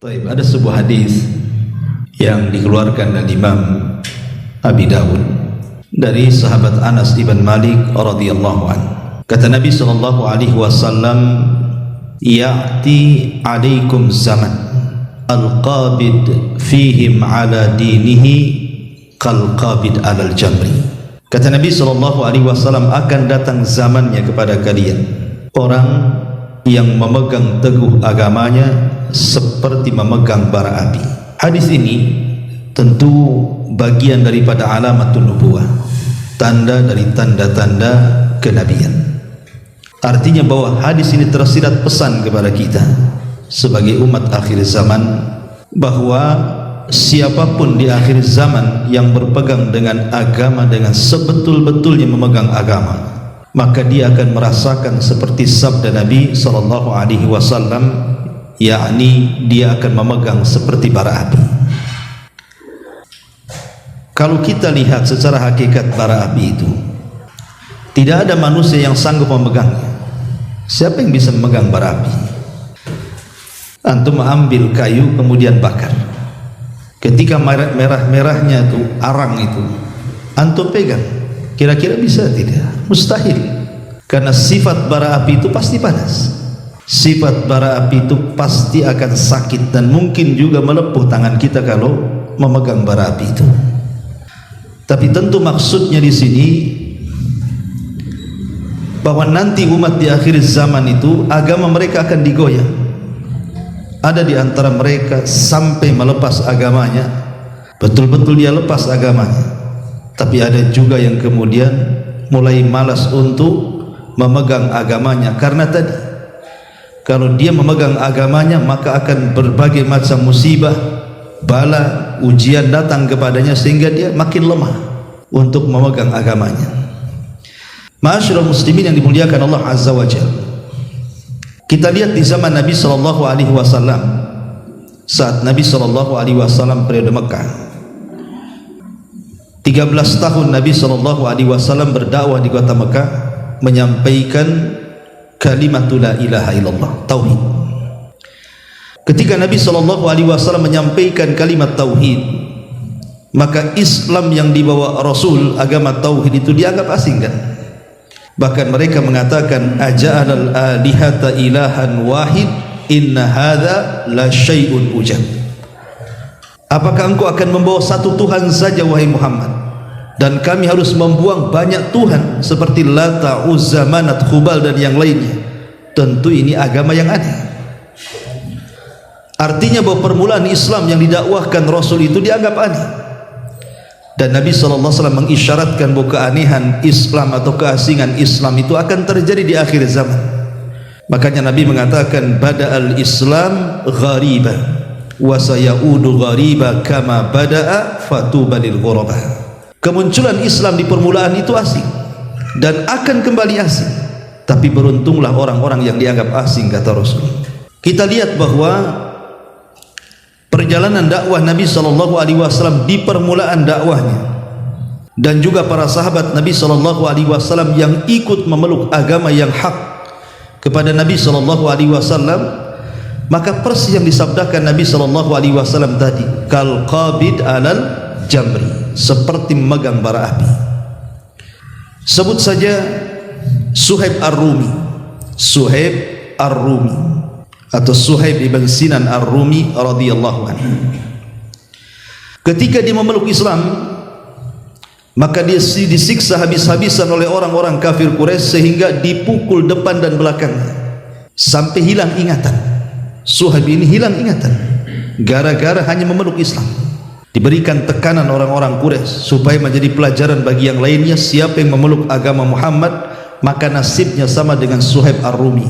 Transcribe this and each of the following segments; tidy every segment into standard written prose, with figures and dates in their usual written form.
Baik, ada sebuah hadis yang dikeluarkan oleh Imam Abi Dawud dari sahabat Anas ibn Malik radhiyallahu anhu. Kata Nabi sallallahu alaihi wasallam, "Ya'ti 'alaikum zaman al-qabid fihim 'ala dinihi kal-qabid 'alal jamri." Kata Nabi sallallahu alaihi wasallam, akan datang zamannya kepada kalian orang yang memegang teguh agamanya seperti memegang bara api. Hadis ini tentu bagian daripada alamatun nubuwah, tanda dari tanda-tanda kenabian. Artinya bahwa hadis ini tersirat pesan kepada kita sebagai umat akhir zaman, bahwa siapapun di akhir zaman yang berpegang dengan agama dengan sebetul-betulnya memegang agama, maka dia akan merasakan seperti sabda Nabi sallallahu alaihi wasallam, yakni dia akan memegang seperti bara api. Kalau kita lihat secara hakikat bara api itu, tidak ada manusia yang sanggup memegangnya. Siapa yang bisa memegang bara api? Antum ambil kayu kemudian bakar, ketika merah-merahnya itu, arang itu antum pegang, kira-kira bisa tidak? Mustahil. Karena sifat bara api itu pasti panas, sifat bara api itu pasti akan sakit, dan mungkin juga melepuh tangan kita kalau memegang bara api itu. Tapi tentu maksudnya di sini bahwa nanti umat di akhir zaman itu agama mereka akan digoyah. Ada di antara mereka sampai melepas agamanya, betul-betul dia lepas agamanya. Tapi ada juga yang kemudian mulai malas untuk memegang agamanya, karena tadi kalau dia memegang agamanya maka akan berbagai macam musibah, bala, ujian datang kepadanya sehingga dia makin lemah untuk memegang agamanya. Ma'asyiral muslimin yang dimuliakan Allah Azza wa Jalla, kita lihat di zaman Nabi sallallahu alaihi wasallam, saat Nabi sallallahu alaihi wasallam periode Mekah, 13 tahun Nabi sallallahu alaihi wasallam berdakwah di kota Mekah, menyampaikan kalimatul la ilaha illallah, tauhid. Ketika Nabi sallallahu alaihi wasallam menyampaikan kalimat tauhid, maka Islam yang dibawa Rasul, agama tauhid itu dianggap asing kan? Bahkan mereka mengatakan, aja'alal alihata ilahan wahid inna hadza la syai'un ujab. Apakah engkau akan membawa satu Tuhan saja wahai Muhammad, dan kami harus membuang banyak Tuhan seperti Lata, Uzza, Manat, Khubal dan yang lainnya? Tentu ini agama yang aneh. Artinya bahwa permulaan Islam yang didakwahkan Rasul itu dianggap aneh. Dan Nabi SAW mengisyaratkan bahwa keanehan Islam atau keasingan Islam itu akan terjadi di akhir zaman. Makanya Nabi mengatakan, bada'al Islam ghariba wa sayaudu ghariba kama bada'a fatuba lil ghuraba. Kemunculan Islam di permulaan itu asing dan akan kembali asing, tapi beruntunglah orang-orang yang dianggap asing, kata Rasul. Kita lihat bahwa perjalanan dakwah Nabi sallallahu alaihi wasallam di permulaan dakwahnya, dan juga para sahabat Nabi sallallahu alaihi wasallam yang ikut memeluk agama yang hak kepada Nabi sallallahu alaihi wasallam, maka persis yang disabdakan Nabi sallallahu alaihi wasallam tadi, kal qabid alal jamri, seperti memegang bara api. Sebut saja Suhaib Ar-Rumi, Suhaib Ar-Rumi atau Suhaib ibn Sinan Ar-Rumi radhiyallahu anhu. Ketika dia memeluk Islam, maka dia disiksa habis-habisan oleh orang-orang kafir Quraisy sehingga dipukul depan dan belakangnya sampai hilang ingatan. Suhaib ini hilang ingatan gara-gara hanya memeluk Islam. Diberikan tekanan orang-orang Quraisy supaya menjadi pelajaran bagi yang lainnya, siapa yang memeluk agama Muhammad maka nasibnya sama dengan Suhaib Ar-Rumi.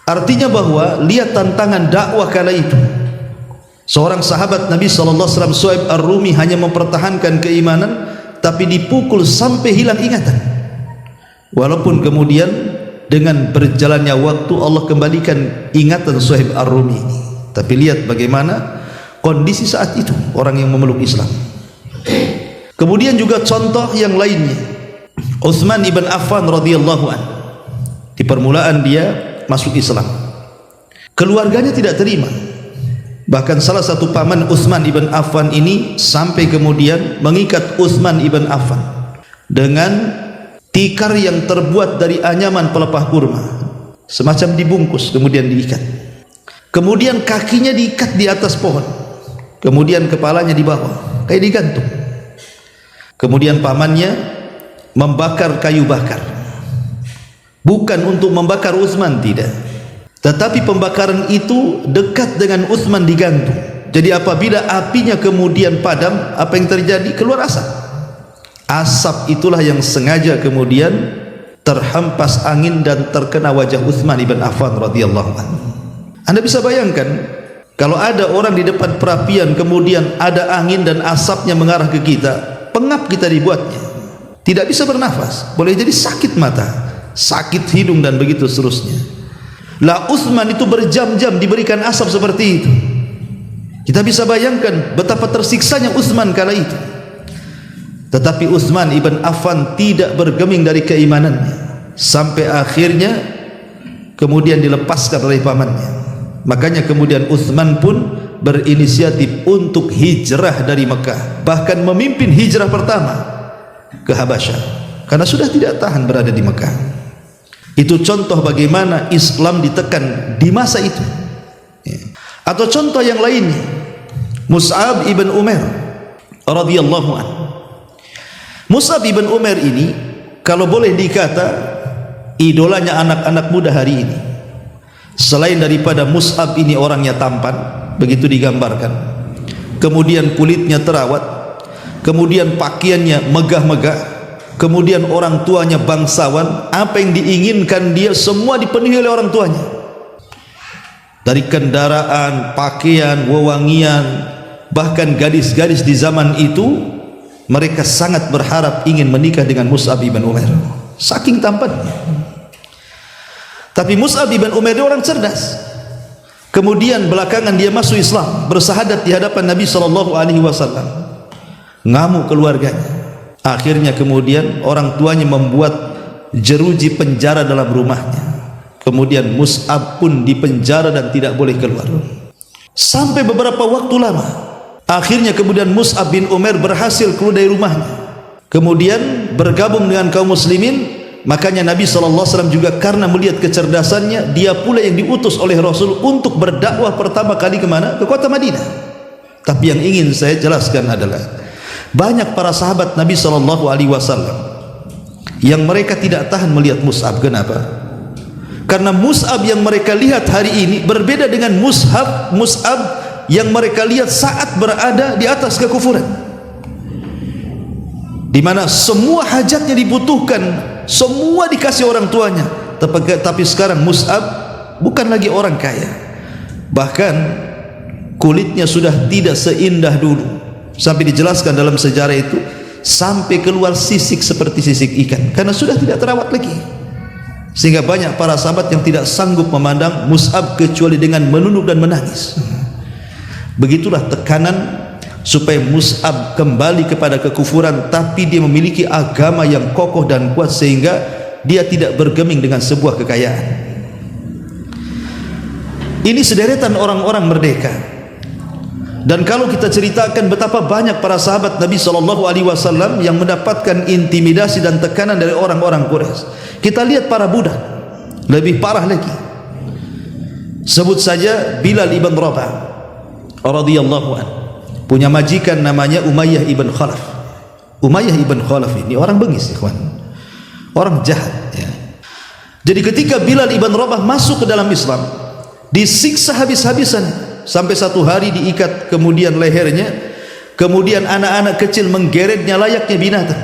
Artinya bahwa lihat tantangan dakwah kala itu. Seorang sahabat Nabi SAW, Suhaib Ar-Rumi, hanya mempertahankan keimanan tapi dipukul sampai hilang ingatan. Walaupun kemudian dengan berjalannya waktu Allah kembalikan ingatan Suhaib Ar-Rumi ini. Tapi lihat bagaimana kondisi saat itu orang yang memeluk Islam. Kemudian juga contoh yang lainnya, Utsman ibn Affan radhiyallahu anhu. Di permulaan dia masuk Islam, keluarganya tidak terima, Bahkan salah satu paman Utsman ibn Affan ini sampai kemudian mengikat Utsman ibn Affan dengan tikar yang terbuat dari anyaman pelepah kurma, semacam dibungkus kemudian diikat. Kemudian kakinya diikat di atas pohon, kemudian kepalanya di bawah kayak digantung. Kemudian pamannya membakar kayu bakar, bukan untuk membakar Utsman, tidak, tetapi pembakaran itu dekat dengan Utsman digantung. Jadi apabila apinya kemudian padam, apa yang terjadi? Keluar asap. Asap itulah yang sengaja kemudian terhempas angin dan terkena wajah Utsman ibn Affan radhiyallahu anhu. Anda bisa bayangkan kalau ada orang di depan perapian kemudian ada angin dan asapnya mengarah ke kita, pengap kita dibuatnya, tidak bisa bernafas, boleh jadi sakit mata, sakit hidung dan begitu seterusnya. Lah Utsman itu berjam-jam diberikan asap seperti itu. Kita bisa bayangkan betapa tersiksanya Utsman kala itu. Tetapi Utsman ibn Affan tidak bergeming dari keimanannya sampai akhirnya kemudian dilepaskan oleh pamannya. Makanya kemudian Utsman pun berinisiatif untuk hijrah dari Mekah, bahkan memimpin hijrah pertama ke Habasyah karena sudah tidak tahan berada di Mekah. Itu contoh bagaimana Islam ditekan di masa itu. Atau contoh yang lainnya, Mus'ab ibn Umair radhiyallahu anhu. Mus'ab ibn Umair ini kalau boleh dikata idolanya anak-anak muda hari ini. Selain daripada Mus'ab ini orangnya tampan, begitu digambarkan, kemudian kulitnya terawat, kemudian pakaiannya megah-megah, kemudian orang tuanya bangsawan, apa yang diinginkan dia semua dipenuhi oleh orang tuanya, dari kendaraan, pakaian, wewangian. Bahkan gadis-gadis di zaman itu mereka sangat berharap ingin menikah dengan Mus'ab ibn Umair, saking tampannya. Tapi Mus'ab ibn Umair dia orang cerdas. Kemudian belakangan dia masuk Islam, bersahadat di hadapan Nabi SAW. Ngamuk keluarganya. Akhirnya kemudian orang tuanya membuat jeruji penjara dalam rumahnya. Kemudian Mus'ab pun dipenjara dan tidak boleh keluar sampai beberapa waktu lama. Akhirnya kemudian Mus'ab bin Umair berhasil keluar dari rumahnya, kemudian bergabung dengan kaum muslimin. Makanya Nabi SAW juga karena melihat kecerdasannya, dia pula yang diutus oleh Rasul untuk berdakwah pertama kali kemana? Ke kota Madinah. Tapi yang ingin saya jelaskan adalah banyak para sahabat Nabi SAW yang mereka tidak tahan melihat Mus'ab. Kenapa? Karena Mus'ab yang mereka lihat hari ini berbeda dengan Mus'ab yang mereka lihat saat berada di atas kekufuran, di mana semua hajatnya dibutuhkan, semua dikasih orang tuanya. Tapi sekarang Mus'ab bukan lagi orang kaya, bahkan kulitnya sudah tidak seindah dulu, sampai dijelaskan dalam sejarah itu sampai keluar sisik seperti sisik ikan karena sudah tidak terawat lagi. Sehingga banyak para sahabat yang tidak sanggup memandang Mus'ab kecuali dengan menunduk dan menangis. Begitulah tekanan supaya Mus'ab kembali kepada kekufuran, tapi dia memiliki agama yang kokoh dan kuat sehingga dia tidak bergeming dengan sebuah kekayaan. Ini sederetan orang-orang merdeka. Dan kalau kita ceritakan betapa banyak para sahabat Nabi SAW yang mendapatkan intimidasi dan tekanan dari orang-orang Quraisy, kita lihat para budak lebih parah lagi. Sebut saja Bilal ibn Rabah radhiyallahu anhu, punya majikan namanya Umayyah ibn Khalaf. Umayyah ibn Khalaf ini orang bengis, ikhwan, orang jahat ya. Jadi ketika Bilal ibn Rabah masuk ke dalam Islam, disiksa habis-habisan sampai satu hari diikat kemudian lehernya, kemudian anak-anak kecil menggeretnya layaknya binatang.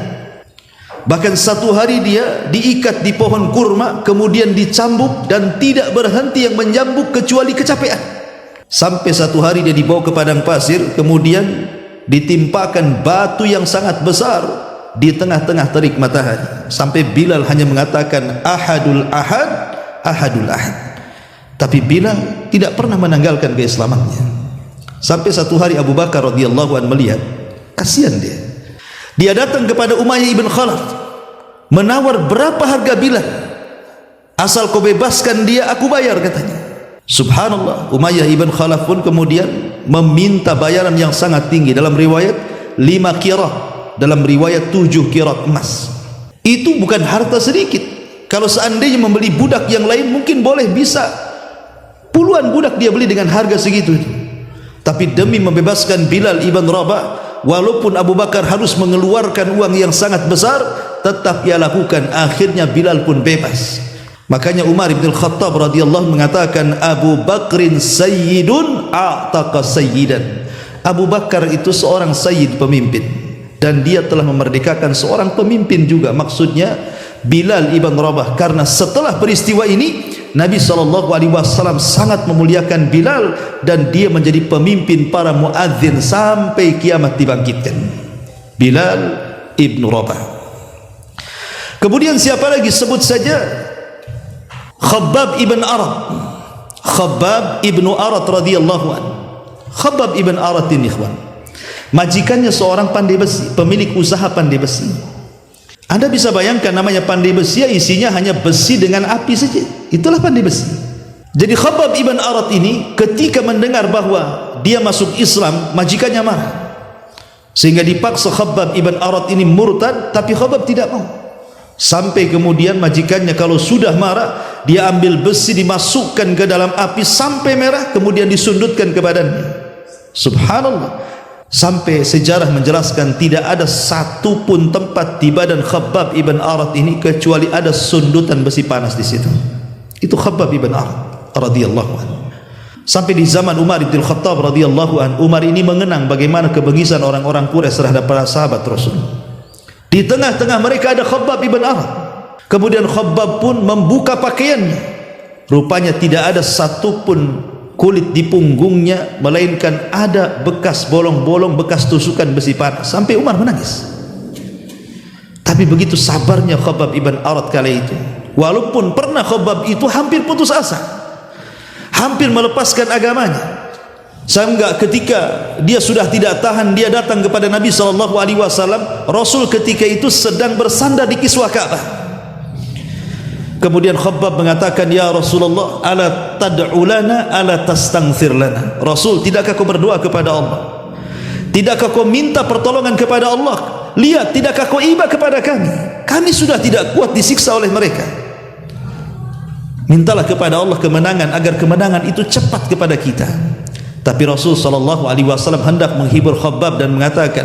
Bahkan satu hari dia diikat di pohon kurma, kemudian dicambuk dan tidak berhenti yang menyambuk kecuali kecapean. Sampai satu hari dia dibawa ke padang pasir, kemudian ditimpakan batu yang sangat besar di tengah-tengah terik matahari, sampai Bilal hanya mengatakan ahadul ahad, ahadul ahad. Tapi Bilal tidak pernah menanggalkan keislamannya. Sampai satu hari Abu Bakar radhiyallahu anhu melihat, kasihan dia datang kepada Umayyah ibn Khalaf, menawar berapa harga Bilal, asal kau bebaskan dia aku bayar, katanya. Subhanallah, Umayyah ibn Khalaf pun kemudian meminta bayaran yang sangat tinggi. Dalam riwayat 5 qirat, dalam riwayat 7 qirat emas. Itu bukan harta sedikit. Kalau seandainya membeli budak yang lain mungkin boleh, bisa puluhan budak dia beli dengan harga segitu. Tapi demi membebaskan Bilal ibn Rabah, walaupun Abu Bakar harus mengeluarkan uang yang sangat besar, tetap ia lakukan. Akhirnya Bilal pun bebas. Makanya Umar bin Khattab radhiyallahu mengatakan, Abu Bakrin sayyidun a'taqa sayyidan. Abu Bakar itu seorang sayyid, pemimpin, dan dia telah memerdekakan seorang pemimpin juga. Maksudnya Bilal ibn Rabah. Karena setelah peristiwa ini Nabi SAW sangat memuliakan Bilal, dan dia menjadi pemimpin para muadzin sampai kiamat dibangkitkan. Bilal ibn Rabah. Kemudian siapa lagi? Sebut saja Khabbab ibn Arat. Khabbab ibn Arat radhiyallahu anhu. Khabbab ibn Arat ini, ikhwan, majikannya seorang pandai besi, pemilik usaha pandai besi. Anda bisa bayangkan, namanya pandai besi, isinya hanya besi dengan api saja. Itulah pandai besi. Jadi Khabbab ibn Arat ini ketika mendengar bahwa dia masuk Islam, majikannya marah, sehingga dipaksa Khabbab ibn Arat ini murtad. Tapi Khabbab tidak mau. Sampai kemudian majikannya kalau sudah marah, dia ambil besi, dimasukkan ke dalam api sampai merah, kemudian disundutkan ke badannya. Subhanallah. Sampai sejarah menjelaskan tidak ada satu pun tempat di badan Khabbab ibn Arat ini kecuali ada sundutan besi panas di situ. Itu Khabbab ibn Arat radhiyallahu anhu. Sampai di zaman Umar bin Khattab radhiyallahu anhu, Umar ini mengenang bagaimana kebengisan orang-orang Quraisy terhadap para sahabat Rasul. Di tengah-tengah mereka ada Khabbab ibn Arat. Kemudian Khabbab pun membuka pakaiannya. Rupanya tidak ada satu pun kulit di punggungnya, melainkan ada bekas bolong-bolong, bekas tusukan besi panas. Sampai Umar menangis. Tapi begitu sabarnya Khabbab ibn Arat kala itu. Walaupun pernah Khabbab itu hampir putus asa, hampir melepaskan agamanya. Sehingga ketika dia sudah tidak tahan, dia datang kepada Nabi SAW. Rasul ketika itu sedang bersandar di kiswah Ka'bah. Kemudian Khabbab mengatakan, ya Rasulullah, ala tad'u lana, ala tastaghfir lana. Rasul, tidakkah kau berdoa kepada Allah? Tidakkah kau minta pertolongan kepada Allah? Lihat, tidakkah kau iba kepada kami? Kami sudah tidak kuat disiksa oleh mereka. Mintalah kepada Allah kemenangan, agar kemenangan itu cepat kepada kita. Tapi Rasul SAW hendak menghibur Khabbab dan mengatakan,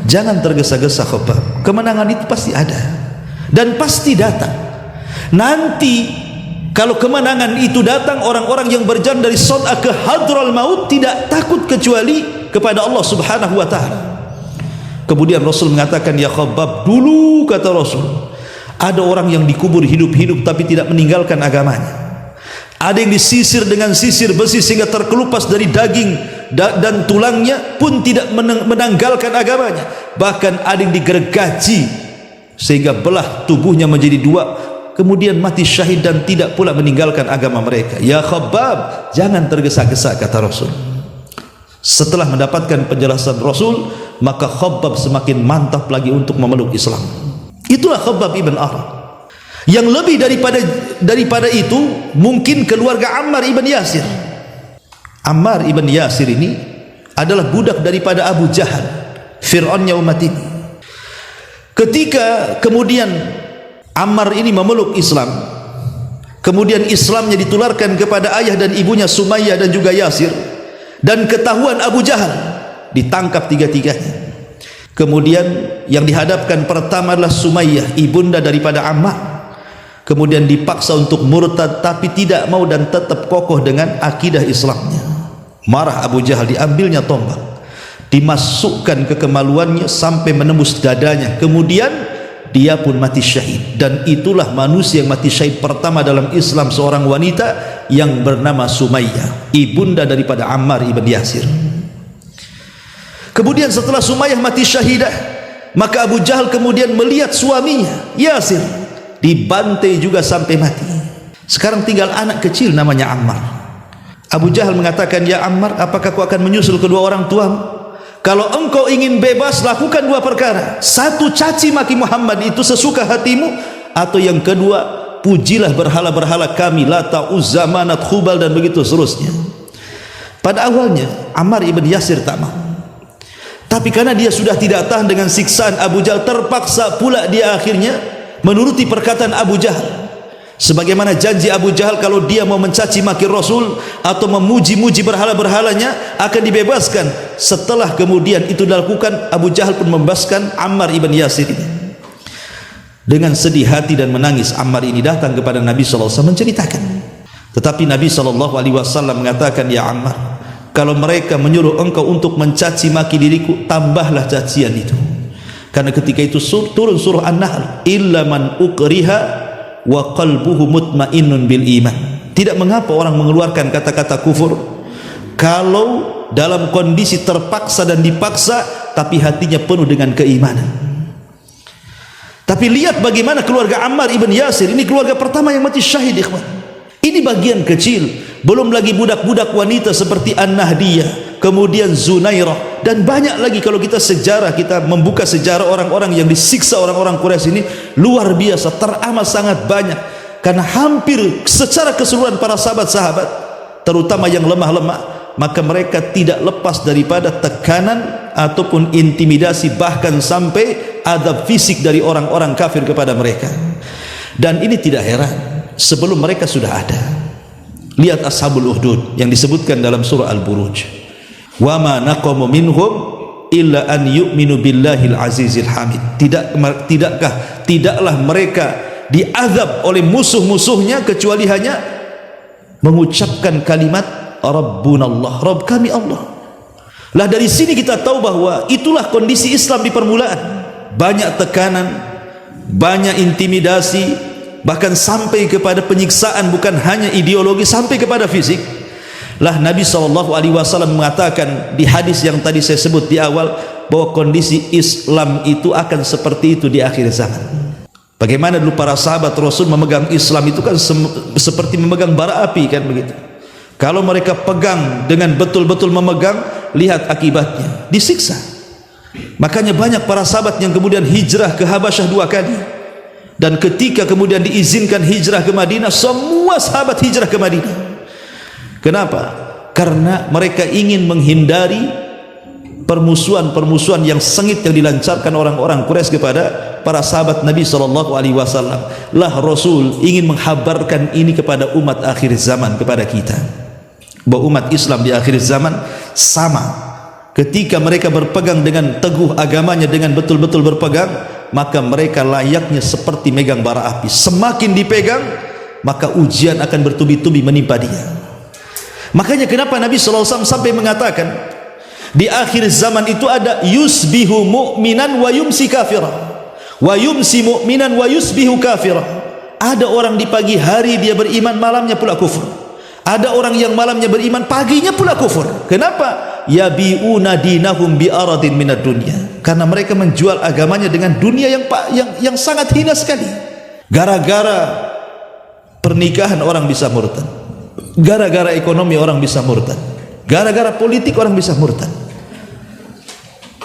jangan tergesa-gesa Khabbab, kemenangan itu pasti ada dan pasti datang. Nanti kalau kemenangan itu datang, orang-orang yang berjalan dari Sod'a ke Hadral Maut tidak takut kecuali kepada Allah Subhanahu wa ta'ala. Kemudian Rasul mengatakan, ya Khabbab, dulu kata Rasul, ada orang yang dikubur hidup-hidup tapi tidak meninggalkan agamanya. Ada yang disisir dengan sisir besi sehingga terkelupas dari daging dan tulangnya pun tidak menanggalkan agamanya. Bahkan ada yang digergaji sehingga belah tubuhnya menjadi dua, kemudian mati syahid dan tidak pula meninggalkan agama mereka. Ya Khabbab, jangan tergesa-gesa kata Rasul. Setelah mendapatkan penjelasan Rasul, maka Khabbab semakin mantap lagi untuk memeluk Islam. Itulah Khabbab ibn Arat. Yang lebih daripada itu mungkin keluarga Ammar ibn Yasir. Ammar ibn Yasir ini adalah budak daripada Abu Jahal, Fir'aunnya umat ini. Ketika kemudian Ammar ini memeluk Islam, kemudian Islamnya ditularkan kepada ayah dan ibunya Sumayyah dan juga Yasir, dan ketahuan Abu Jahal, ditangkap tiga-tiganya. Kemudian yang dihadapkan pertama adalah Sumayyah, ibunda daripada Ammar. Kemudian dipaksa untuk murtad, tapi tidak mau dan tetap kokoh dengan akidah Islamnya. Marah Abu Jahal, diambilnya tombak, dimasukkan ke kemaluannya sampai menembus dadanya. Kemudian dia pun mati syahid. Dan itulah manusia yang mati syahid pertama dalam Islam, seorang wanita yang bernama Sumayyah, ibunda daripada Ammar ibn Yasir. Kemudian setelah Sumayyah mati syahidah, maka Abu Jahal kemudian melihat suaminya Yasir dibantai juga sampai mati. Sekarang tinggal anak kecil namanya Ammar. Abu Jahal mengatakan, ya Ammar, apakah kau akan menyusul kedua orang tuamu? Kalau engkau ingin bebas, lakukan dua perkara. Satu, caci maki Muhammad itu sesuka hatimu. Atau yang kedua, pujilah berhala-berhala kami, Lata, Uzza, Manat, Khubal dan begitu seterusnya. Pada awalnya Ammar ibn Yasir tak mau, tapi karena dia sudah tidak tahan dengan siksaan Abu Jahal, terpaksa pula dia akhirnya menuruti perkataan Abu Jahal. Sebagaimana janji Abu Jahal, kalau dia mau mencaci maki Rasul atau memuji-muji berhala-berhalanya akan dibebaskan. Setelah kemudian itu dilakukan, Abu Jahal pun membebaskan Ammar ibn Yasir ini. Dengan sedih hati dan menangis, Ammar ini datang kepada Nabi SAW menceritakan. Tetapi Nabi SAW mengatakan, ya Ammar, kalau mereka menyuruh engkau untuk mencaci maki diriku, tambahlah cacian itu. Karena ketika itu turun surah An-Nahl, illa man ukriha wa qalbuhu mutmainnun bil iman. Tidak mengapa orang mengeluarkan kata-kata kufur kalau dalam kondisi terpaksa dan dipaksa, tapi hatinya penuh dengan keimanan. Tapi lihat bagaimana keluarga Ammar ibn Yasir, ini keluarga pertama yang mati syahid, ikhwan. Ini bagian kecil, belum lagi budak-budak wanita seperti An-Nahdiyah, kemudian Zunairah, dan banyak lagi. Kalau kita membuka sejarah orang-orang yang disiksa orang-orang Quraisy ini, luar biasa, teramat sangat banyak. Karena hampir secara keseluruhan para sahabat-sahabat, terutama yang lemah-lemah, maka mereka tidak lepas daripada tekanan ataupun intimidasi, bahkan sampai adab fisik dari orang-orang kafir kepada mereka. Dan ini tidak heran, sebelum mereka sudah ada. Lihat Ashabul Ukhdud yang disebutkan dalam surah Al-Buruj, wa ma naqamu minhum illa an yu'minu billahil azizil hamid. Tidaklah mereka diazab oleh musuh-musuhnya kecuali hanya mengucapkan kalimat Rabbunallah, Rabb kami Allah. Lah dari sini kita tahu bahwa itulah kondisi Islam di permulaan. Banyak tekanan, banyak intimidasi, bahkan sampai kepada penyiksaan, bukan hanya ideologi, sampai kepada fisik. Lah Nabi SAW mengatakan di hadis yang tadi saya sebut di awal, bahwa kondisi Islam itu akan seperti itu di akhir zaman. Bagaimana dulu para sahabat Rasul memegang Islam itu kan seperti memegang bara api, kan begitu. Kalau mereka pegang dengan betul-betul memegang, lihat akibatnya, disiksa. Makanya banyak para sahabat yang kemudian hijrah ke Habasyah 2 kali. Dan ketika kemudian diizinkan hijrah ke Madinah, semua sahabat hijrah ke Madinah. Kenapa? Karena mereka ingin menghindari permusuhan-permusuhan yang sengit yang dilancarkan orang-orang Quraisy kepada para sahabat Nabi SAW. Lah Rasul ingin menghabarkan ini kepada umat akhir zaman, kepada kita, bahwa umat Islam di akhir zaman sama. Ketika mereka berpegang dengan teguh agamanya, dengan betul-betul berpegang, maka mereka layaknya seperti megang bara api. Semakin dipegang, maka ujian akan bertubi-tubi menimpa dia. Makanya kenapa Nabi SAW sampai mengatakan, di akhir zaman itu ada yusbihu mu'minan wa yumsi kafirah, wa yumsi mu'minan wa yusbihu kafirah. Ada orang di pagi hari dia beriman, malamnya pula kufur. Ada orang yang malamnya beriman, paginya pula kufur. Kenapa? Yabi'una dinahum bi'aradin minad dunya. Karena mereka menjual agamanya dengan dunia yang sangat hina sekali. Gara-gara pernikahan orang bisa murtad, gara-gara ekonomi orang bisa murtad, gara-gara politik orang bisa murtad.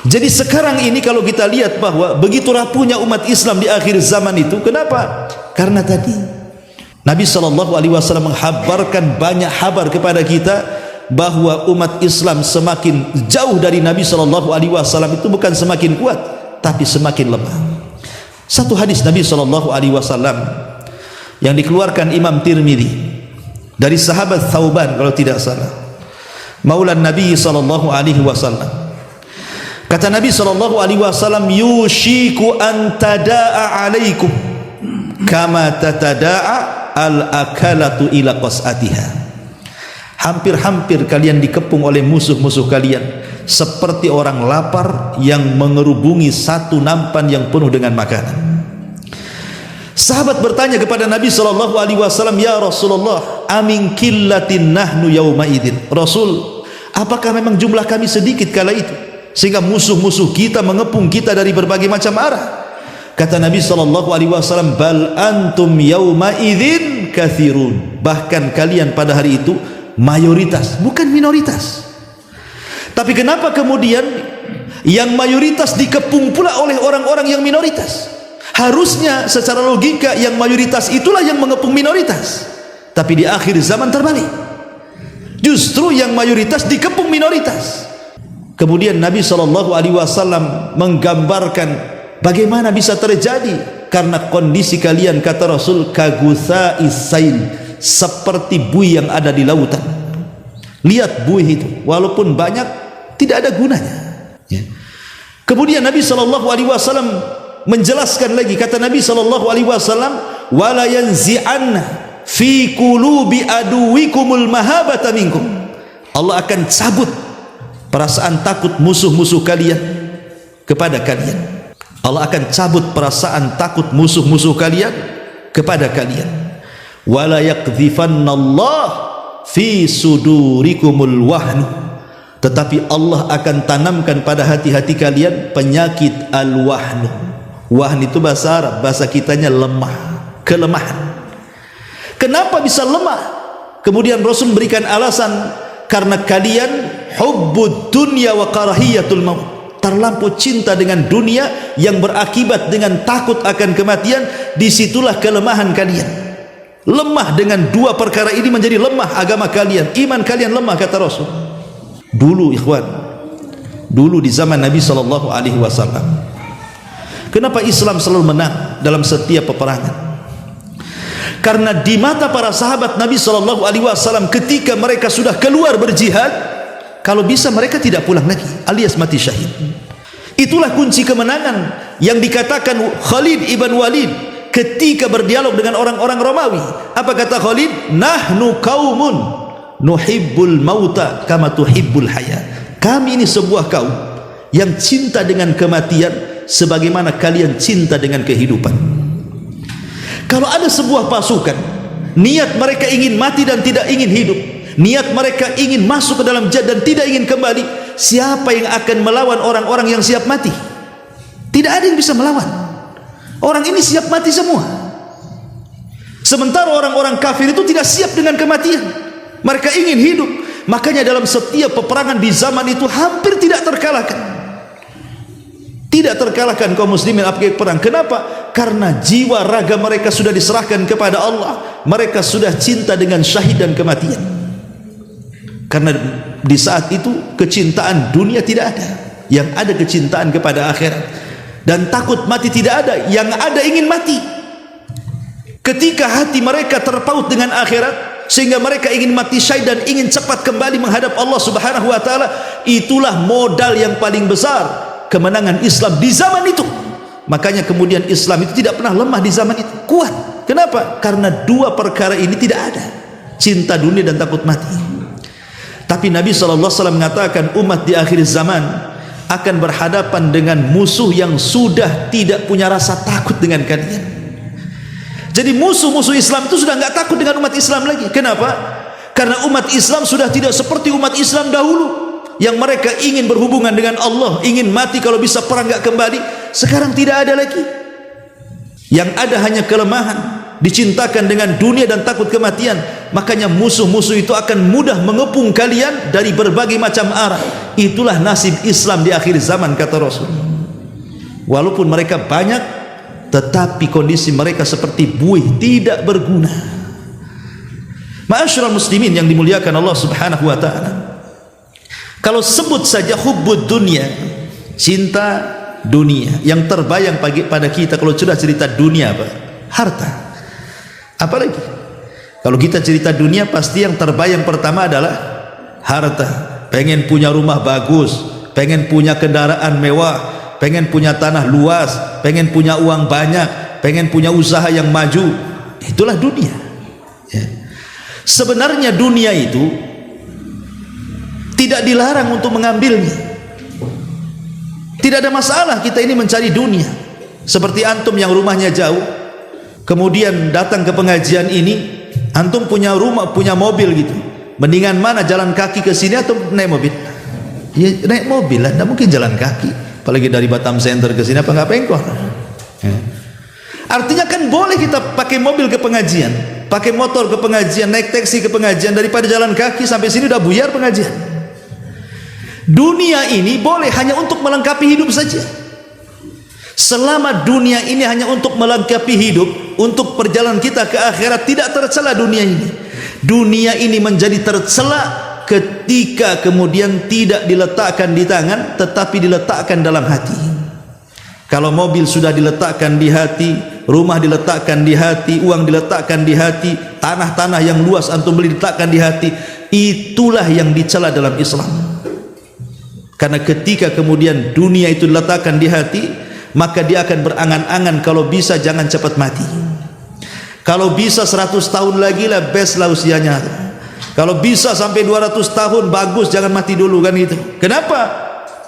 Jadi sekarang ini kalau kita lihat bahwa begitu rapuhnya umat Islam di akhir zaman itu, kenapa? Karena tadi Nabi SAW menghabarkan banyak kabar kepada kita bahwa umat Islam semakin jauh dari Nabi SAW itu bukan semakin kuat, tapi semakin lemah. Satu hadis Nabi SAW yang dikeluarkan Imam Tirmidzi dari sahabat Thauban kalau tidak salah, maulan Nabi SAW. Kata Nabi SAW, yushiku an tada'a alaikum kama tatada'a al-akalatu ila qas'atiha. Hampir-hampir kalian dikepung oleh musuh-musuh kalian seperti orang lapar yang mengerubungi satu nampan yang penuh dengan makanan. Sahabat bertanya kepada Nabi SAW, ya Rasulullah, amin killatin nahnu yawma idin. Rasul, apakah memang jumlah kami sedikit kala itu sehingga musuh-musuh kita mengepung kita dari berbagai macam arah? Kata Nabi SAW, bal antum yawma idin kathirun. Bahkan kalian pada hari itu mayoritas, bukan minoritas. Tapi kenapa kemudian yang mayoritas dikepung pula oleh orang-orang yang minoritas? Harusnya secara logika yang mayoritas itulah yang mengepung minoritas. Tapi di akhir zaman terbalik. Justru yang mayoritas dikepung minoritas. Kemudian Nabi SAW menggambarkan bagaimana bisa terjadi, karena kondisi kalian, kata Rasul, kagutha'is sail, seperti buih yang ada di lautan. Lihat buih itu, walaupun banyak tidak ada gunanya. Kemudian Nabi SAW menjelaskan lagi, kata Nabi SAW, wala yanzi'anna fi qulubi aduwikumul mahabata minkum. Allah akan cabut perasaan takut musuh-musuh kalian kepada kalian. Allah akan cabut perasaan takut musuh-musuh kalian kepada kalian. Wala yakdhifannallah fi sudurikumul wahnu. Tetapi Allah akan tanamkan pada hati-hati kalian penyakit al-wahnu. Wahn itu bahasa Arab, bahasa kitanya lemah, kelemahan. Kenapa bisa lemah? Kemudian Rasul memberikan alasan, karena kalian hubbud dunya wa karahiyatul maut, terlampau cinta dengan dunia yang berakibat dengan takut akan kematian. Disitulah kelemahan kalian. Lemah dengan dua perkara ini menjadi lemah agama kalian, iman kalian lemah, kata Rasul. Dulu ikhwan, dulu di zaman Nabi SAW, kenapa Islam selalu menang dalam setiap peperangan? Karena di mata para sahabat Nabi SAW, ketika mereka sudah keluar berjihad, kalau bisa mereka tidak pulang lagi, alias mati syahid. Itulah kunci kemenangan yang dikatakan Khalid ibn Walid ketika berdialog dengan orang-orang Romawi. Apa kata Khalid? Nahnu qaumun nuhibbul mauta kama tuhibbul haya. Kami ini sebuah kaum yang cinta dengan kematian sebagaimana kalian cinta dengan kehidupan. Kalau ada sebuah pasukan, niat mereka ingin mati dan tidak ingin hidup, niat mereka ingin masuk ke dalam jihad dan tidak ingin kembali, siapa yang akan melawan orang-orang yang siap mati? Tidak ada yang bisa melawan. Orang ini siap mati semua. Sementara orang-orang kafir itu tidak siap dengan kematian, mereka ingin hidup. Makanya dalam setiap peperangan di zaman itu hampir tidak terkalahkan. Tidak terkalahkan kaum muslimin apabila perang. Kenapa? Karena jiwa raga mereka sudah diserahkan kepada Allah. Mereka sudah cinta dengan syahid dan kematian. Karena di saat itu kecintaan dunia tidak ada, yang ada kecintaan kepada akhirat. Dan takut mati tidak ada, yang ada ingin mati. Ketika hati mereka terpaut dengan akhirat, sehingga mereka ingin mati syahid dan ingin cepat kembali menghadap Allah Subhanahu wa taala, itulah modal yang paling besar kemenangan Islam di zaman itu. Makanya kemudian Islam itu tidak pernah lemah di zaman itu, kuat. Kenapa? Karena dua perkara ini tidak ada, cinta dunia dan takut mati. Tapi Nabi SAW mengatakan umat di akhir zaman akan berhadapan dengan musuh yang sudah tidak punya rasa takut dengan kalian. Jadi musuh-musuh Islam itu sudah nggak takut dengan umat Islam lagi. Kenapa? Karena umat Islam sudah tidak seperti umat Islam dahulu, yang mereka ingin berhubungan dengan Allah, ingin mati kalau bisa perang gak kembali. Sekarang tidak ada lagi. Yang ada hanya kelemahan, dicintakan dengan dunia dan takut kematian. Makanya musuh-musuh itu akan mudah mengepung kalian dari berbagai macam arah. Itulah nasib Islam di akhir zaman, kata Rasul. Walaupun mereka banyak, tetapi kondisi mereka seperti buih, tidak berguna. Ma'asyiral muslimin yang dimuliakan Allah Subhanahu wa taala, kalau sebut saja hubbud dunia, cinta dunia, yang terbayang pada kita kalau sudah cerita dunia apa? Harta. Apalagi kalau kita cerita dunia, pasti yang terbayang pertama adalah harta. Pengen punya rumah bagus, pengen punya kendaraan mewah, pengen punya tanah luas, pengen punya uang banyak, pengen punya usaha yang maju. Itulah dunia. Sebenarnya dunia itu tidak dilarang untuk mengambilnya. Tidak ada masalah kita ini mencari dunia. Seperti antum yang rumahnya jauh, kemudian datang ke pengajian ini, antum punya rumah, punya mobil gitu. Mendingan mana, jalan kaki ke sini atau naik mobil? Ya naik mobil lah, tidak mungkin jalan kaki. Apalagi dari Batam Center ke sini, apa nggak pengkor? Artinya kan boleh kita pakai mobil ke pengajian, pakai motor ke pengajian, naik taksi ke pengajian, daripada jalan kaki sampai sini udah buyar pengajian. Dunia ini boleh hanya untuk melengkapi hidup saja. Selama dunia ini hanya untuk melengkapi hidup, untuk perjalanan kita ke akhirat, tidak tercela dunia ini. Dunia ini menjadi tercela ketika kemudian tidak diletakkan di tangan tetapi diletakkan dalam hati. Kalau mobil sudah diletakkan di hati, rumah diletakkan di hati, uang diletakkan di hati, tanah-tanah yang luas antum beli diletakkan di hati, itulah yang dicela dalam Islam. Karena ketika kemudian dunia itu diletakkan di hati, maka dia akan berangan-angan kalau bisa jangan cepat mati. Kalau bisa 100 tahun lagi lah, best lah usianya. Kalau bisa sampai 200 tahun bagus, jangan mati dulu kan gitu. Kenapa?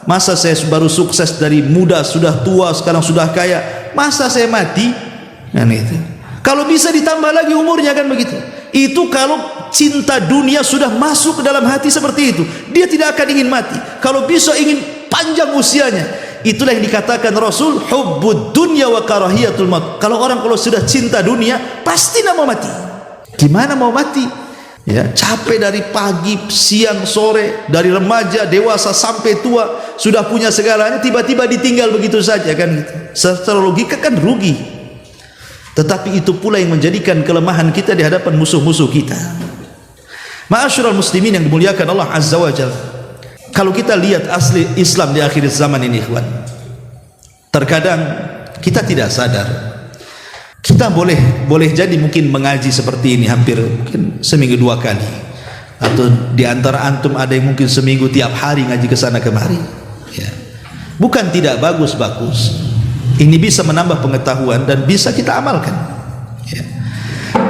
Masa saya baru sukses dari muda sudah tua sekarang sudah kaya, masa saya mati? Kan itu. Kalau bisa ditambah lagi umurnya kan begitu. Itu kalau cinta dunia sudah masuk ke dalam hati seperti itu, dia tidak akan ingin mati. Kalau bisa ingin panjang usianya. Itulah yang dikatakan Rasul, hubbud dunya wa karahiyatul maut. Kalau orang sudah cinta dunia, pasti tidak mau mati. Gimana mau mati? Ya, capek dari pagi, siang, sore, dari remaja, dewasa sampai tua, sudah punya segalanya, tiba-tiba ditinggal begitu saja kan gitu. Secara logika kan rugi. Tetapi itu pula yang menjadikan kelemahan kita di hadapan musuh-musuh kita. Ma'asyiral muslimin yang dimuliakan Allah Azza wa Jalla. Kalau kita lihat asli Islam di akhir zaman ini, ikhwan, terkadang kita tidak sadar. Kita boleh jadi mungkin mengaji seperti ini hampir mungkin seminggu 2 kali, atau di antara antum ada yang mungkin seminggu tiap hari ngaji ke sana kemari. Ya. Bukan tidak bagus. Ini bisa menambah pengetahuan dan bisa kita amalkan. Ya.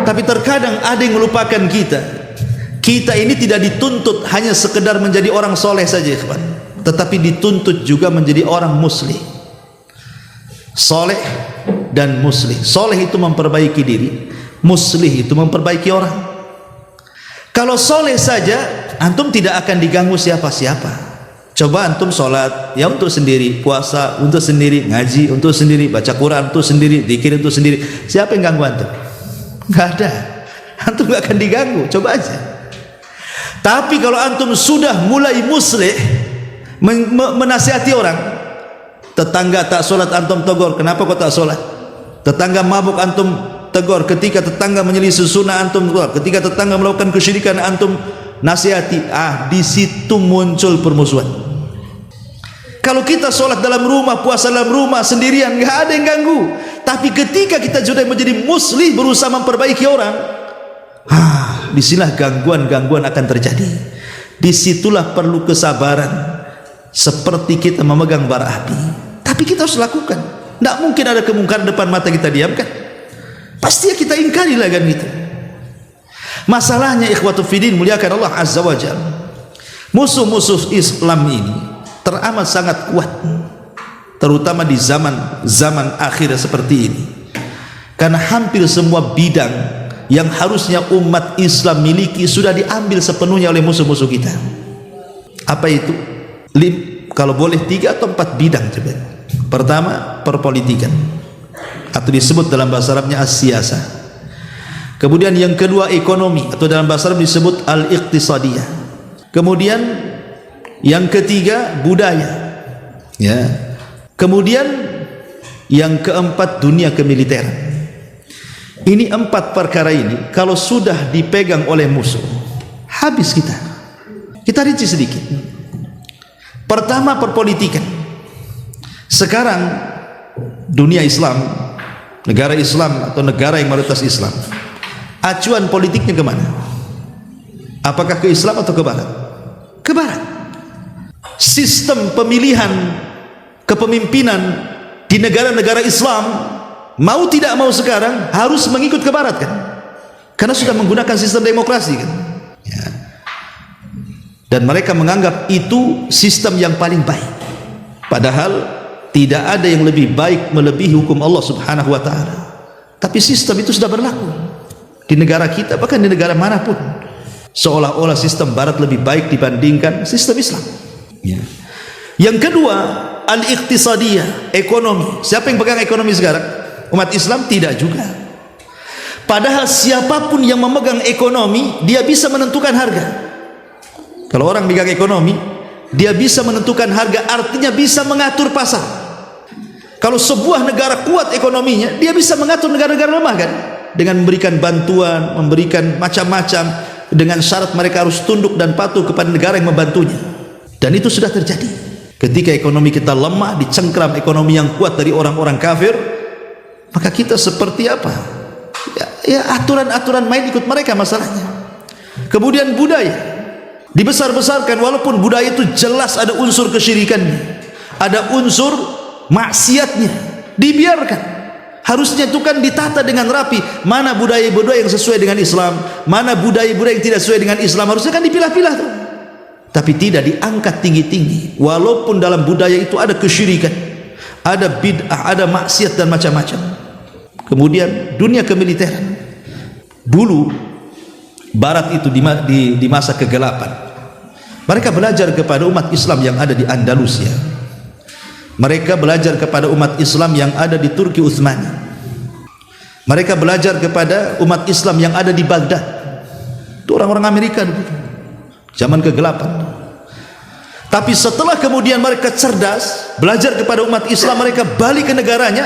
Tapi terkadang ada yang melupakan kita. Kita ini tidak dituntut hanya sekedar menjadi orang soleh saja, ikhwan, tetapi dituntut juga menjadi orang muslih. Soleh dan muslih. Soleh itu memperbaiki diri, muslih itu memperbaiki orang. Kalau soleh saja, antum tidak akan diganggu siapa-siapa. Coba antum sholat, ya untuk sendiri, puasa untuk sendiri, ngaji untuk sendiri, baca Quran untuk sendiri, zikir untuk sendiri. Siapa yang ganggu antum? Nggak ada. Antum nggak akan diganggu. Coba aja. Tapi kalau antum sudah mulai muslih, menasihati orang, tetangga tak sholat antum tegur, kenapa kau tak sholat? Tetangga mabuk antum tegur, ketika tetangga menyelisih sunnah antum tegur, ketika tetangga melakukan kesyirikan antum nasihati. Di situ muncul permusuhan. Kalau kita sholat dalam rumah, puasa dalam rumah sendirian, nggak ada yang ganggu. Tapi ketika kita sudah menjadi muslih, berusaha memperbaiki orang, disinilah gangguan-gangguan akan terjadi. Disitulah perlu kesabaran, seperti kita memegang bara api. Tapi kita harus lakukan. Tidak mungkin ada kemungkaran depan mata kita diamkan. Pasti kita ingkari lah kan gitu. Masalahnya ikhwatu fiddin muliakan Allah Azza wa Jalla, musuh-musuh Islam ini teramat sangat kuat, terutama di zaman akhir seperti ini. Karena hampir semua bidang yang harusnya umat Islam miliki sudah diambil sepenuhnya oleh musuh-musuh kita. Apa itu? Kalau boleh 3 atau 4 bidang coba. Pertama, perpolitikan, atau disebut dalam bahasa Arabnya as-siyasah. Kemudian yang kedua, ekonomi, atau dalam bahasa Arab disebut al-iqtisadiyah. Kemudian yang ketiga, budaya. Ya. Kemudian yang keempat, dunia kemiliteran. Ini 4 perkara ini kalau sudah dipegang oleh musuh, habis kita. Kita rinci sedikit. Pertama, perpolitikan. Sekarang dunia Islam, negara Islam atau negara yang mayoritas Islam, acuan politiknya kemana? Apakah ke Islam atau ke Barat? Ke Barat. Sistem pemilihan kepemimpinan di negara-negara Islam, mau tidak mau sekarang harus mengikut ke Barat kan? Karena sudah menggunakan sistem demokrasi kan? Ya. Dan mereka menganggap itu sistem yang paling baik. Padahal tidak ada yang lebih baik melebihi hukum Allah Subhanahu wa ta'ala. Tapi sistem itu sudah berlaku di negara kita, bahkan di negara manapun. Seolah-olah sistem Barat lebih baik dibandingkan sistem Islam. Ya. Yang kedua, al-iqtisadiyah, ekonomi. Siapa yang pegang ekonomi sekarang? Umat Islam? Tidak juga. Padahal siapapun yang memegang ekonomi, dia bisa menentukan harga. Kalau orang pegang ekonomi, dia bisa menentukan harga, artinya bisa mengatur pasar. Kalau sebuah negara kuat ekonominya, dia bisa mengatur negara-negara lemah kan, dengan memberikan bantuan, memberikan macam-macam. dengan syarat mereka harus tunduk dan patuh kepada negara yang membantunya. Dan itu sudah terjadi. Ketika ekonomi kita lemah, dicengkram ekonomi yang kuat dari orang-orang kafir, maka kita seperti apa? Ya aturan-aturan main ikut mereka masalahnya. Kemudian budaya dibesar-besarkan, walaupun budaya itu jelas ada unsur kesyirikannya, ada unsur maksiatnya, dibiarkan. Harusnya itu kan ditata dengan rapi, mana budaya-budaya yang sesuai dengan Islam, mana budaya-budaya yang tidak sesuai dengan Islam, harusnya kan dipilah-pilah tuh. Tapi tidak diangkat tinggi-tinggi, walaupun dalam budaya itu ada kesyirikan, ada bid'ah, ada maksiat dan macam-macam. Kemudian dunia kemiliteran. Dulu Barat itu di masa kegelapan, mereka belajar kepada umat Islam yang ada di Andalusia. Mereka belajar kepada umat Islam yang ada di Turki Utsmani. Mereka belajar kepada umat Islam yang ada di Baghdad. Itu orang-orang Amerika dulu, zaman kegelapan. Tapi setelah kemudian mereka cerdas, belajar kepada umat Islam, mereka balik ke negaranya,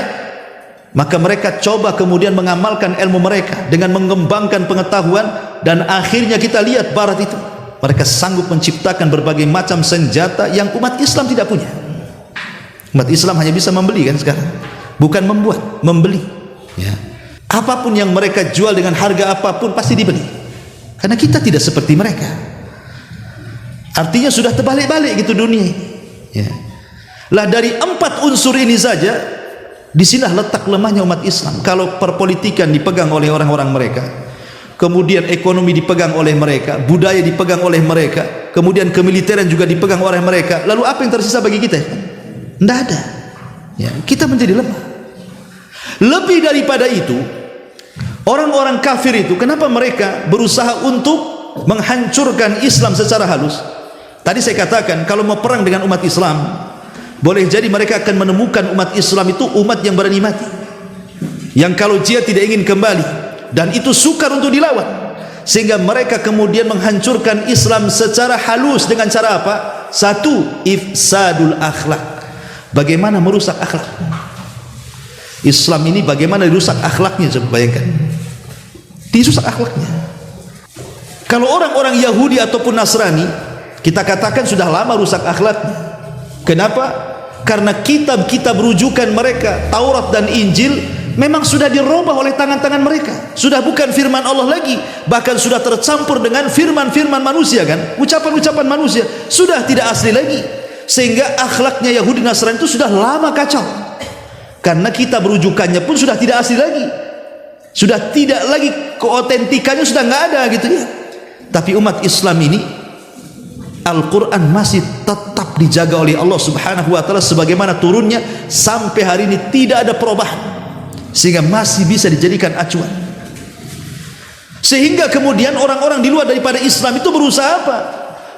maka mereka coba kemudian mengamalkan ilmu mereka dengan mengembangkan pengetahuan, dan akhirnya kita lihat Barat itu, mereka sanggup menciptakan berbagai macam senjata yang umat Islam tidak punya. Umat Islam hanya bisa membeli kan sekarang, bukan membuat, membeli. Ya. Apapun yang mereka jual dengan harga apapun pasti dibeli, karena kita tidak seperti mereka. Artinya sudah terbalik-balik gitu dunia. Ya. Lah dari 4 unsur ini saja, disinilah letak lemahnya umat Islam. Kalau perpolitikan dipegang oleh orang-orang mereka, kemudian ekonomi dipegang oleh mereka, budaya dipegang oleh mereka, kemudian kemiliteran juga dipegang oleh mereka, lalu apa yang tersisa bagi kita? Tidak ada. Ya, kita menjadi lemah. Lebih daripada itu, orang-orang kafir itu, kenapa mereka berusaha untuk menghancurkan Islam secara halus? Tadi saya katakan, kalau mau perang dengan umat Islam, boleh jadi mereka akan menemukan umat Islam itu umat yang berani mati, yang kalau dia tidak ingin kembali, dan itu sukar untuk dilawan, sehingga mereka kemudian menghancurkan Islam secara halus. Dengan cara apa? Satu, ifsadul akhlak. Bagaimana merusak akhlak Islam ini, bagaimana dirusak akhlaknya? Coba bayangkan, dirusak akhlaknya. Kalau orang-orang Yahudi ataupun Nasrani, kita katakan sudah lama rusak akhlaknya. Kenapa? Karena kitab-kitab rujukan mereka, Taurat dan Injil, memang sudah dirubah oleh tangan-tangan mereka. Sudah bukan firman Allah lagi, bahkan sudah tercampur dengan firman-firman manusia kan, ucapan-ucapan manusia, sudah tidak asli lagi. Sehingga akhlaknya Yahudi Nasrani itu sudah lama kacau, karena kitab rujukannya pun sudah tidak asli lagi, sudah tidak lagi, keotentikannya sudah nggak ada gitu ya. Tapi umat Islam ini, Al-Quran masih tetap dijaga oleh Allah Subhanahu wa ta'ala sebagaimana turunnya sampai hari ini, tidak ada perubahan, sehingga masih bisa dijadikan acuan. Sehingga kemudian orang-orang di luar daripada Islam itu berusaha apa?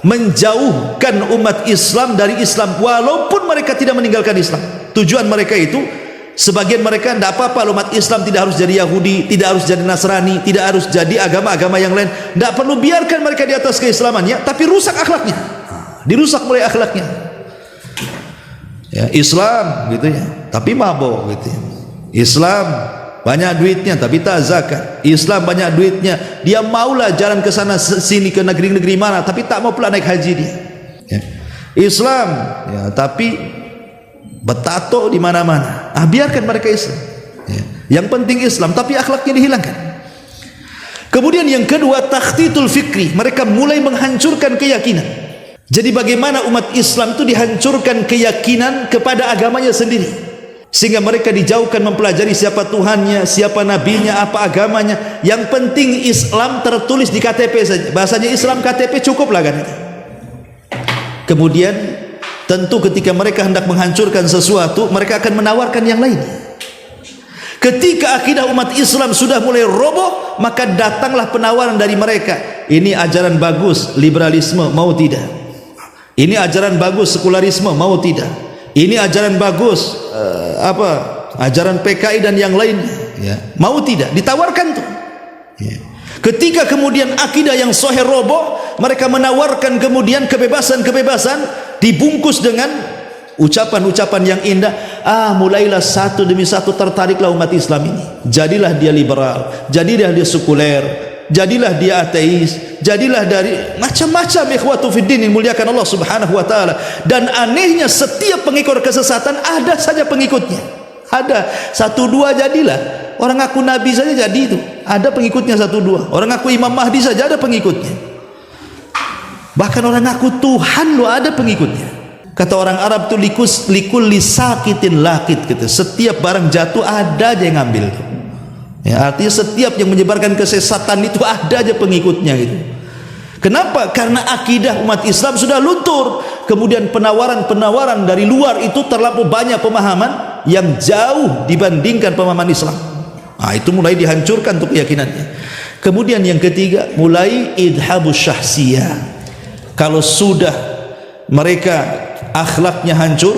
Menjauhkan umat Islam dari Islam, walaupun mereka tidak meninggalkan Islam. Tujuan mereka itu, sebagian mereka tidak apa-apa, umat Islam tidak harus jadi Yahudi, tidak harus jadi Nasrani, tidak harus jadi agama-agama yang lain, tidak perlu, biarkan mereka di atas keislamannya, tapi rusak akhlaknya, dirusak mulai akhlaknya. Ya, Islam gitu ya, tapi mabok gitu ya. Islam banyak duitnya tapi tak zakat. Islam banyak duitnya, dia maulah jalan ke sana sini ke negeri-negeri mana, tapi tak mau pula naik haji dia. Ya. Islam ya, tapi betato di mana-mana. Biarkan mereka Islam. Ya. Yang penting Islam, tapi akhlaknya dihilangkan. Kemudian yang kedua, takhtitul fikri. Mereka mulai menghancurkan keyakinan. Jadi bagaimana umat Islam itu dihancurkan keyakinan kepada agamanya sendiri, sehingga mereka dijauhkan mempelajari siapa Tuhannya, siapa nabinya, apa agamanya. Yang penting Islam tertulis di KTP saja. Bahasanya Islam KTP cukuplah kan. Kemudian tentu ketika mereka hendak menghancurkan sesuatu, mereka akan menawarkan yang lain. Ketika akidah umat Islam sudah mulai roboh, maka datanglah penawaran dari mereka. Ini ajaran bagus, liberalisme, mau tidak? Ini ajaran bagus, sekularisme, mau tidak? Ini ajaran bagus, ajaran PKI dan yang lain, ya. Mau tidak? Ditawarkan tuh. Ya. Ketika kemudian akidah yang sahih roboh, mereka menawarkan kemudian kebebasan-kebebasan dibungkus dengan ucapan-ucapan yang indah. Mulailah satu demi satu tertariklah umat Islam ini. Jadilah dia liberal, jadilah dia sekuler, jadilah dia ateis, jadilah dari macam-macam ikhwatu fiddin yang muliakan Allah Subhanahu wa taala. Dan anehnya setiap pengikut kesesatan ada saja pengikutnya. Ada satu dua jadilah. Orang ngaku nabi saja jadi itu, ada pengikutnya satu dua. Orang ngaku Imam Mahdi saja ada pengikutnya. Bahkan orang ngaku Tuhan lo ada pengikutnya. Kata orang Arab tu likul lisakitin lakit gitu. Setiap barang jatuh ada aja yang ngambil tuh. Ya, artinya setiap yang menyebarkan kesesatan itu ada aja pengikutnya gitu. Kenapa? Karena akidah umat Islam sudah luntur. Kemudian penawaran-penawaran dari luar itu terlalu banyak pemahaman yang jauh dibandingkan pemahaman Islam. Nah, itu mulai dihancurkan tuh keyakinannya. Kemudian yang ketiga, mulai idhabus syahsiyah. Kalau sudah mereka akhlaknya hancur,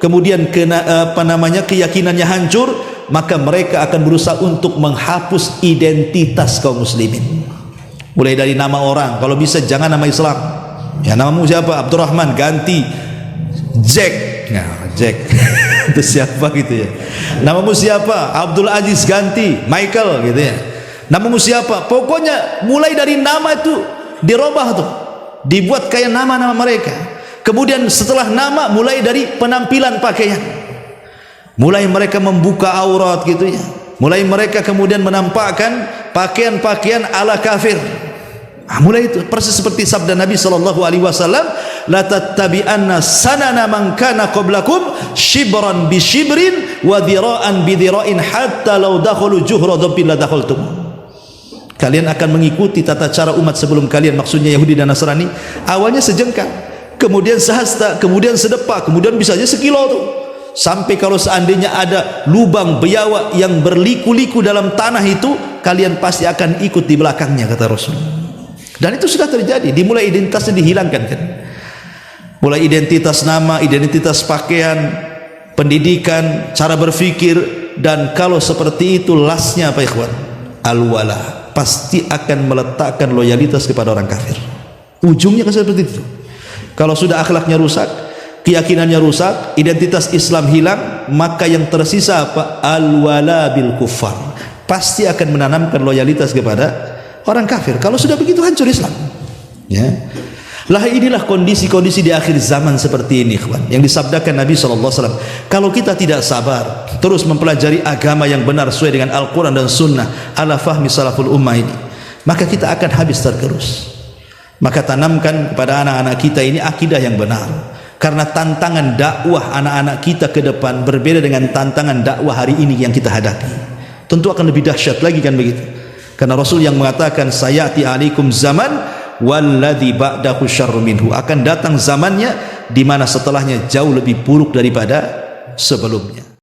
kemudian keyakinannya hancur, maka mereka akan berusaha untuk menghapus identitas kaum muslimin. Mulai dari nama orang, kalau bisa jangan nama Islam. Ya, namamu siapa? Abdurrahman, ganti Jack. Nah, Jack itu siapa gitu ya. Namamu siapa? Abdul Aziz, ganti Michael gitu ya. Namamu siapa? Pokoknya mulai dari nama itu dirubah tuh, dibuat kayak nama-nama mereka. Kemudian setelah nama, mulai dari penampilan pakaian, mulai mereka membuka aurat gitu ya, mulai mereka kemudian menampakkan pakaian-pakaian ala kafir. Mulai itu persis seperti sabda Nabi SAW, la tattabi'anna sanana man kana qablakum shibran bi shibrin wa dhira'an bi dhira'in hatta law dakhalu juhra dhabbin la dakhaltum. Kalian akan mengikuti tata cara umat sebelum kalian, maksudnya Yahudi dan Nasrani. Awalnya sejengkal, kemudian sehasta, kemudian sedepak, kemudian bisa aja sekilo tuh. Sampai kalau seandainya ada lubang biawak yang berliku-liku dalam tanah itu, kalian pasti akan ikut di belakangnya, kata Rasul. Dan itu sudah terjadi. Dimulai identitasnya dihilangkan kan. Mulai identitas nama, identitas pakaian, pendidikan, cara berfikir. Dan kalau seperti itu, lasnya apa ikhwan? Al-wala. Pasti akan meletakkan loyalitas kepada orang kafir. Ujungnya kan seperti itu. Kalau sudah akhlaknya rusak, keyakinannya rusak, identitas Islam hilang, maka yang tersisa apa? Al-wala bil kuffar. Pasti akan menanamkan loyalitas kepada orang kafir. Kalau sudah begitu hancur Islam. Ya. Lah inilah kondisi-kondisi di akhir zaman seperti ini, ikhwan, yang disabdakan Nabi SAW. Kalau kita tidak sabar, terus mempelajari agama yang benar sesuai dengan Al-Quran dan Sunnah ala fahmi salaful ummah ini, maka kita akan habis tergerus. Maka tanamkan kepada anak-anak kita ini akidah yang benar. Karena tantangan dakwah anak-anak kita ke depan berbeda dengan tantangan dakwah hari ini yang kita hadapi. Tentu akan lebih dahsyat lagi kan begitu. Karena Rasul yang mengatakan sayati alaikum zaman walladzi ba'dahu syarrun minhu, akan datang zamannya di mana setelahnya jauh lebih buruk daripada sebelumnya.